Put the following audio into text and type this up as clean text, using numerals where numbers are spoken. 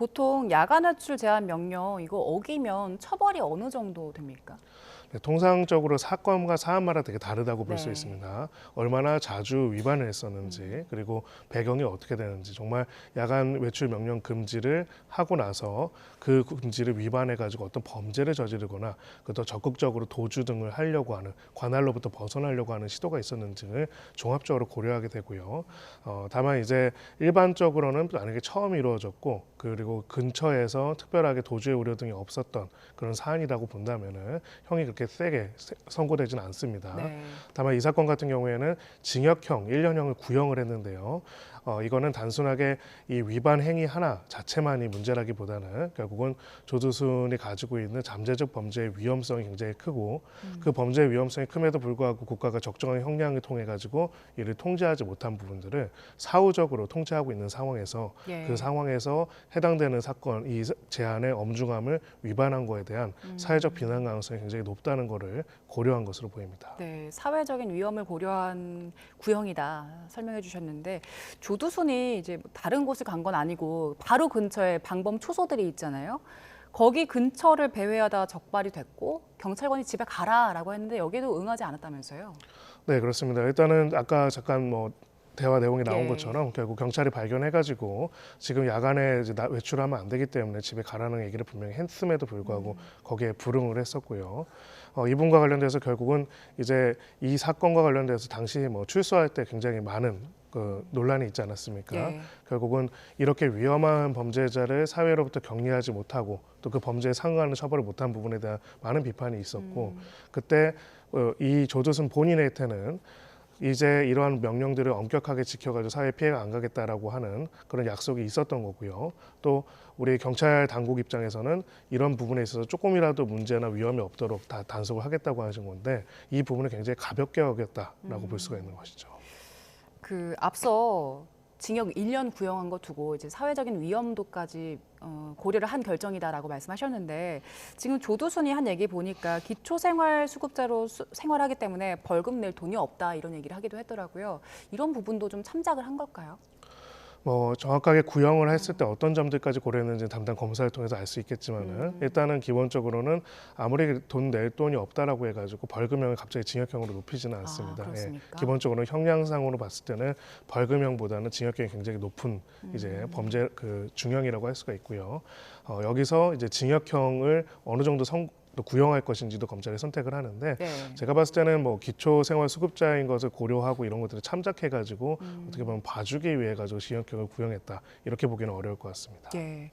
보통 야간 외출 제한 명령 이거 어기면 처벌이 어느 정도 됩니까? 네, 통상적으로 사건과 사안마다 되게 다르다고 볼 수 네. 있습니다. 얼마나 자주 위반을 했었는지, 그리고 배경이 어떻게 되는지, 정말 야간 외출 명령 금지를 하고 나서 그 금지를 위반해가지고 어떤 범죄를 저지르거나 더 적극적으로 도주 등을 하려고 하는, 관할로부터 벗어나려고 하는 시도가 있었는지 등을 종합적으로 고려하게 되고요. 다만 이제 일반적으로는 만약에 처음 이루어졌고, 그리고 근처에서 특별하게 도주의 우려 등이 없었던 그런 사안이라고 본다면은 형이 그렇게 세게 선고되지는 않습니다. 네. 다만 이 사건 같은 경우에는 징역형 1년형을 구형을 했는데요. 이거는 단순하게 이 위반 행위 하나 자체만이 문제라기보다는 결국은 조두순이 가지고 있는 잠재적 범죄의 위험성이 굉장히 크고 그 범죄의 위험성이 큼에도 불구하고 국가가 적정한 형량을 통해 가지고 이를 통제하지 못한 부분들을 사후적으로 통제하고 있는 상황에서 예. 그 상황에서 해당되는 사건 이 제한의 엄중함을 위반한 거에 대한 사회적 비난 가능성이 굉장히 높다는 것을 고려한 것으로 보입니다. 네, 사회적인 위험을 고려한 구형이다 설명해 주셨는데 조두순이 이제 뭐 다른 곳을 간 건 아니고 바로 근처에 방범 초소들이 있잖아요. 거기 근처를 배회하다 적발이 됐고 경찰관이 집에 가라라고 했는데 여기에도 응하지 않았다면서요? 네, 그렇습니다. 일단은 아까 잠깐 대화 내용이 나온 예. 것처럼 결국 경찰이 발견해가지고 지금 야간에 이제 외출하면 안 되기 때문에 집에 가라는 얘기를 분명히 했음에도 불구하고 거기에 불응을 했었고요. 이분과 관련돼서 결국은 이제 이 사건과 관련돼서 당시 출소할 때 굉장히 많은 그 논란이 있지 않았습니까? 예. 결국은 이렇게 위험한 범죄자를 사회로부터 격리하지 못하고 또 그 범죄에 상응하는 처벌을 못한 부분에 대한 많은 비판이 있었고 그때 이 조두순 본인한테는 이제 이러한 명령들을 엄격하게 지켜가지고 사회 피해가 안 가겠다라고 하는 그런 약속이 있었던 거고요. 또 우리 경찰 당국 입장에서는 이런 부분에 있어서 조금이라도 문제나 위험이 없도록 다 단속을 하겠다고 하신 건데 이 부분을 굉장히 가볍게 여겼다라고 볼 수가 있는 것이죠. 그 앞서 징역 1년 구형한 거 두고 이제 사회적인 위험도까지 고려를 한 결정이다라고 말씀하셨는데 지금 조두순이 한 얘기 보니까 기초생활수급자로 생활하기 때문에 벌금 낼 돈이 없다 이런 얘기를 하기도 했더라고요. 이런 부분도 좀 참작을 한 걸까요? 정확하게 구형을 했을 때 어떤 점들까지 고려했는지 담당 검사를 통해서 알 수 있겠지만은 일단은 기본적으로는 아무리 돈 낼 돈이 없다라고 해가지고 벌금형을 갑자기 징역형으로 높이지는 않습니다. 그렇습니까? 기본적으로 형량상으로 봤을 때는 벌금형보다는 징역형이 굉장히 높은 이제 범죄 그 중형이라고 할 수가 있고요. 여기서 이제 징역형을 어느 정도 또 구형할 것인지도 검찰이 선택을 하는데 네. 제가 봤을 때는 기초생활수급자인 것을 고려하고 이런 것들을 참작해가지고 어떻게 보면 봐주기 위해 가지고 징역형을 구형했다 이렇게 보기는 어려울 것 같습니다. 예.